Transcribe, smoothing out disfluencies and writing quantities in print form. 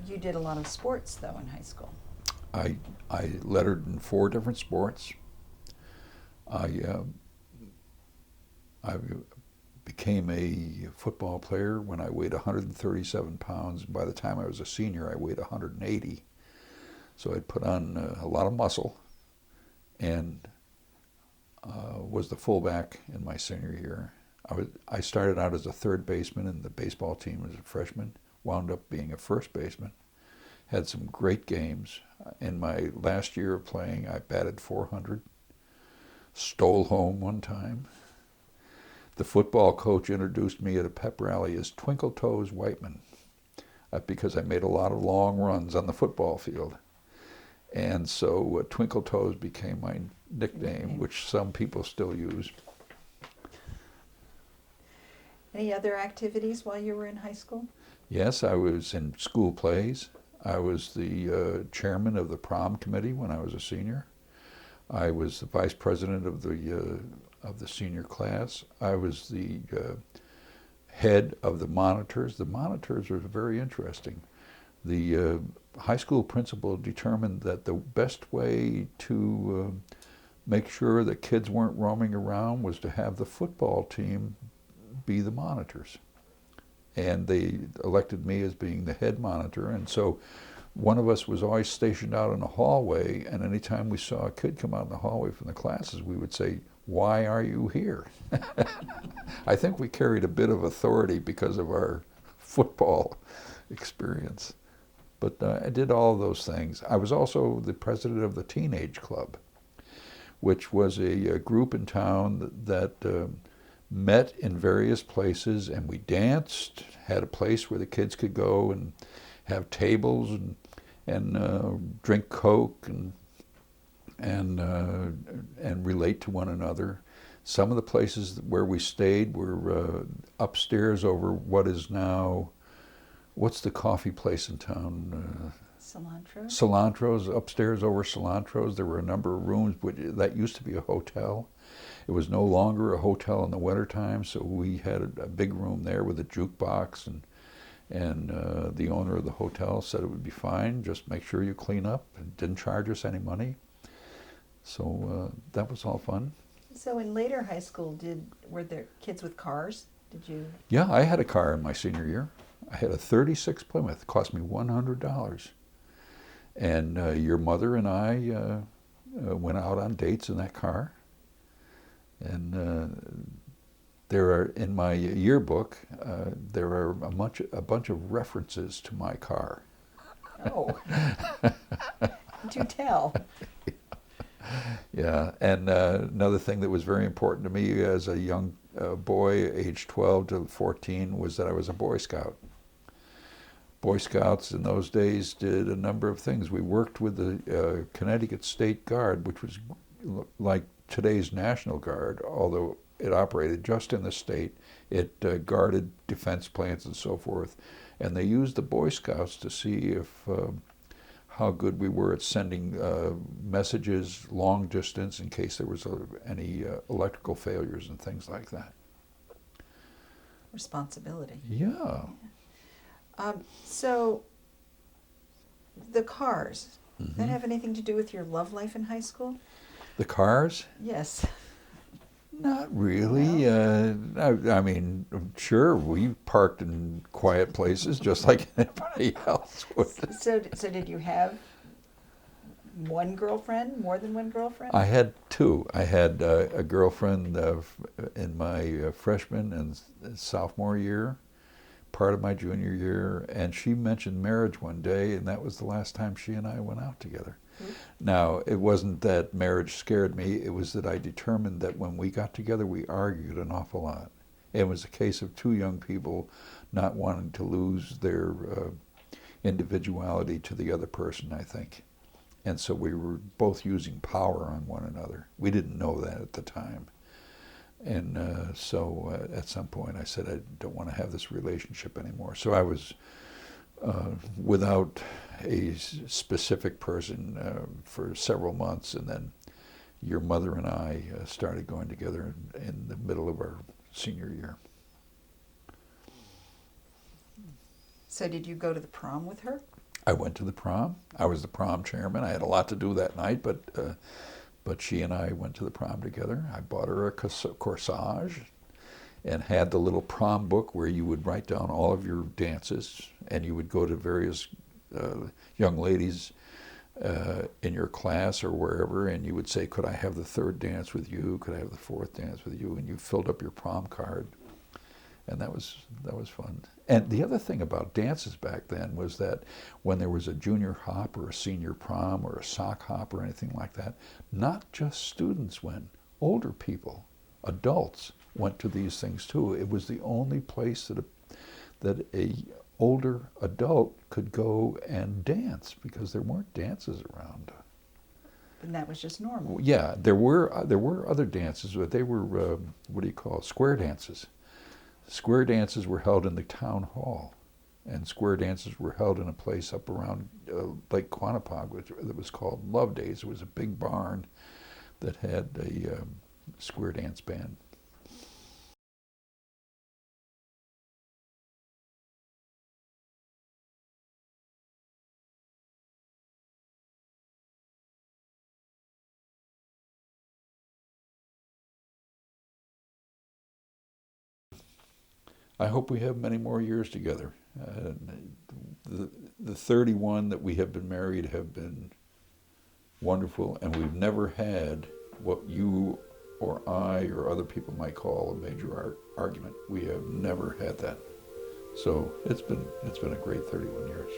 You did a lot of sports, though, in high school. I lettered in 4 different sports. I I became a football player when I weighed 137 pounds. By the time I was a senior, I weighed 180. So I'd put on a lot of muscle, and was the fullback in my senior year. I started out as a third baseman in the baseball team as a freshman, wound up being a first baseman, had some great games. In my last year of playing, I batted 400, stole home one time. The football coach introduced me at a pep rally as Twinkle Toes Whiteman, because I made a lot of long runs on the football field. And so Twinkle Toes became my nickname, which some people still use. Any other activities while you were in high school? Yes, I was in school plays. I was the chairman of the prom committee when I was a senior. I was the vice president of the senior class. I was the head of the monitors. The monitors were very interesting. The high school principal determined that the best way to make sure that kids weren't roaming around was to have the football team be the monitors. And they elected me as being the head monitor. And so one of us was always stationed out in the hallway, and anytime we saw a kid come out in the hallway from the classes, we would say, "Why are you here?" I think we carried a bit of authority because of our football experience. But I did all of those things. I was also the president of the Teenage Club, which was a group in town that met in various places, and we danced, had a place where the kids could go and have tables and drink Coke and relate to one another. Some of the places where we stayed were upstairs over what is now, what's the coffee place in town? Cilantro? Cilantro's, upstairs over Cilantro's. There were a number of rooms, that used to be a hotel. It was no longer a hotel in the wintertime, so we had a big room there with a jukebox, and the owner of the hotel said it would be fine, just make sure you clean up, and didn't charge us any money. So that was all fun. So in later high school, were there kids with cars? Did you? Yeah, I had a car in my senior year. I had a 36 Plymouth. It cost me $100. And your mother and I went out on dates in that car. And there are, in my yearbook, there are a bunch of references to my car. Oh, do tell. Yeah, and another thing that was very important to me as a young boy, age 12 to 14, was that I was a Boy Scout. Boy Scouts in those days did a number of things. We worked with the Connecticut State Guard, which was like today's National Guard, although it operated just in the state. It guarded defense plants and so forth. And they used the Boy Scouts to see if how good we were at sending messages long distance in case there was any electrical failures and things like that. Responsibility. Yeah. So the cars, that have anything to do with your love life in high school? The cars? Yes. Not really. I mean, sure, we parked in quiet places just like anybody else would. So did you have one girlfriend, more than one girlfriend? I had 2. I had a girlfriend in my freshman and sophomore year, part of my junior year, and she mentioned marriage one day, and that was the last time she and I went out together. Now, it wasn't that marriage scared me, it was that I determined that when we got together, we argued an awful lot. It was a case of 2 young people not wanting to lose their individuality to the other person, I think. And so we were both using power on one another. We didn't know that at the time. And so at some point I said, I don't want to have this relationship anymore. So I was without a specific person for several months, and then your mother and I started going together in the middle of our senior year. So did you go to the prom with her? I went to the prom. I was the prom chairman. I had a lot to do that night, but she and I went to the prom together. I bought her a corsage and had the little prom book where you would write down all of your dances, and you would go to various young ladies in your class or wherever, and you would say, could I have the third dance with you? Could I have the fourth dance with you? And you filled up your prom card. And that was fun. And the other thing about dances back then was that when there was a junior hop or a senior prom or a sock hop or anything like that, not just students went, older people, adults went to these things too. It was the only place that a older adult could go and dance, because there weren't dances around. And that was just normal. Yeah, there were other dances, but they were what do you call it? Square dances. Square dances were held in the town hall, and square dances were held in a place up around Lake Quannapock, that was called Love Days. It was a big barn that had a square dance band. I hope we have many more years together. The 31 that we have been married have been wonderful, and we've never had what you or I or other people might call a major argument. We have never had that. So it's been a great 31 years.